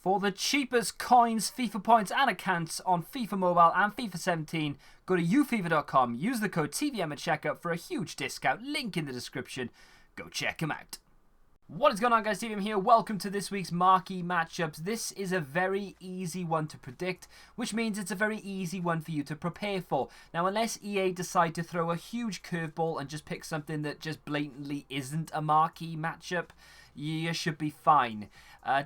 For the cheapest coins, FIFA points and accounts on FIFA Mobile and FIFA 17, go to ufifa.com, use the code TVM at checkout for a huge discount, link in the description. Go check them out. What is going on, guys? TVM here. Welcome to this week's marquee matchups. This is a very easy one to predict, which means it's a very easy one for you to prepare for. Now, unless EA decide to throw a huge curveball and just pick something that just blatantly isn't a marquee matchup, you should be fine.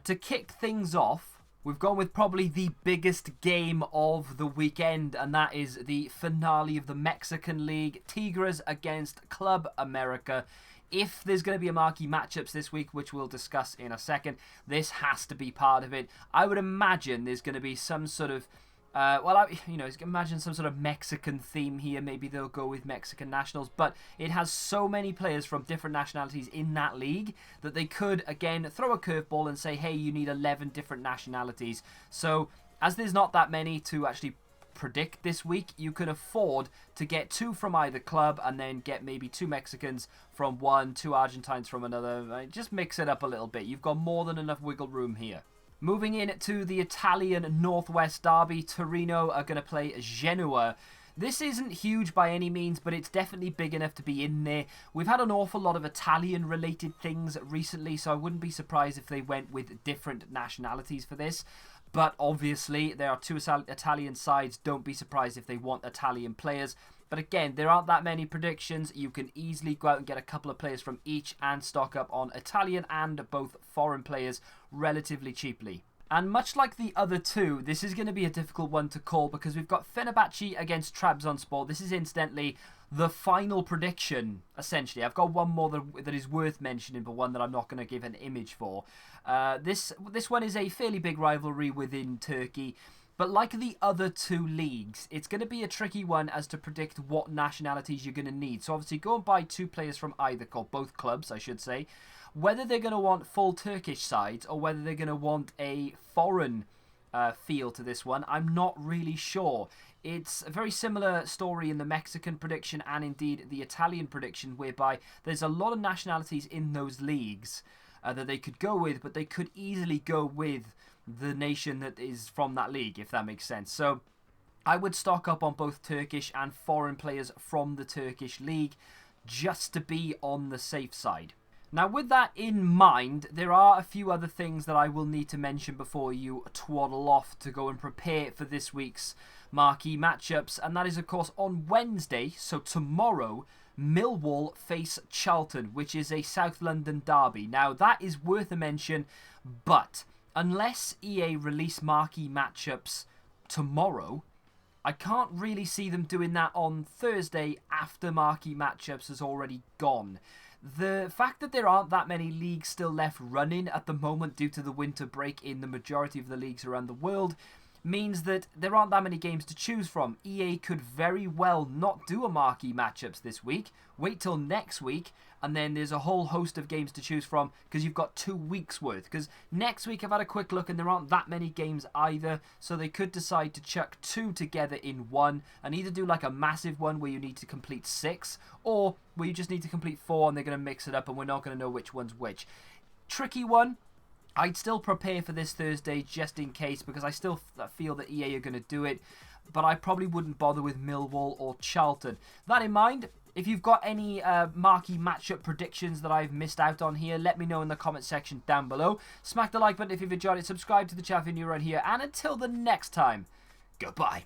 To kick things off, we've gone with probably the biggest game of the weekend, and that is the finale of the Mexican League, Tigres against Club America. If there's going to be a marquee matchups this week, which we'll discuss in a second, this has to be part of it. I would imagine there's going to be some sort of, imagine some sort of Mexican theme here. Maybe they'll go with Mexican nationals, but it has so many players from different nationalities in that league that they could, again, throw a curveball and say, hey, you need 11 different nationalities. So, as there's not that many to actually predict this week, you can afford to get 2 from either club and then get maybe 2 Mexicans from one, 2 Argentines from another. Just mix it up a little bit. You've got more than enough wiggle room here. Moving in to the Italian Northwest Derby, Torino are going to play Genoa. This isn't huge by any means, but it's definitely big enough to be in there. We've had an awful lot of Italian-related things recently, so I wouldn't be surprised if they went with different nationalities for this. But obviously, there are 2 Italian sides. Don't be surprised if they want Italian players. But again, there aren't that many predictions. You can easily go out and get a couple of players from each and stock up on Italian and both foreign players relatively cheaply. And much like the other 2, this is going to be a difficult one to call because we've got Fenerbahce against Trabzonspor. This is incidentally the final prediction, essentially. I've got one more that is worth mentioning, but one that I'm not going to give an image for. This one is a fairly big rivalry within Turkey. But like the other 2 leagues, it's going to be a tricky one as to predict what nationalities you're going to need. So obviously go and buy 2 players from either, or both clubs, I should say. Whether they're going to want full Turkish sides or whether they're going to want a foreign feel to this one, I'm not really sure. It's a very similar story in the Mexican prediction and indeed the Italian prediction, whereby there's a lot of nationalities in those leagues that they could go with, but they could easily go with the nation that is from that league, if that makes sense. So I would stock up on both Turkish and foreign players from the Turkish league just to be on the safe side. Now, with that in mind, there are a few other things that I will need to mention before you twaddle off to go and prepare for this week's marquee matchups. And that is, of course, on Wednesday, so tomorrow, Millwall face Charlton, which is a South London derby. Now, that is worth a mention, but unless EA release marquee matchups tomorrow, I can't really see them doing that on Thursday after marquee matchups has already gone. The fact that there aren't that many leagues still left running at the moment due to the winter break in the majority of the leagues around the world means that there aren't that many games to choose from. EA could very well not do a marquee matchups this week, wait till next week, and then there's a whole host of games to choose from because you've got 2 weeks worth. Because next week I've had a quick look and there aren't that many games either, so they could decide to chuck 2 together in one and either do like a massive one where you need to complete 6 or where you just need to complete 4 and they're going to mix it up and we're not going to know which one's which. Tricky one. I'd still prepare for this Thursday just in case because I still feel that EA are going to do it, but I probably wouldn't bother with Millwall or Charlton. That in mind, if you've got any marquee matchup predictions that I've missed out on here, let me know in the comment section down below. Smack the like button if you've enjoyed it, subscribe to the channel if you're new around here, and until the next time, goodbye.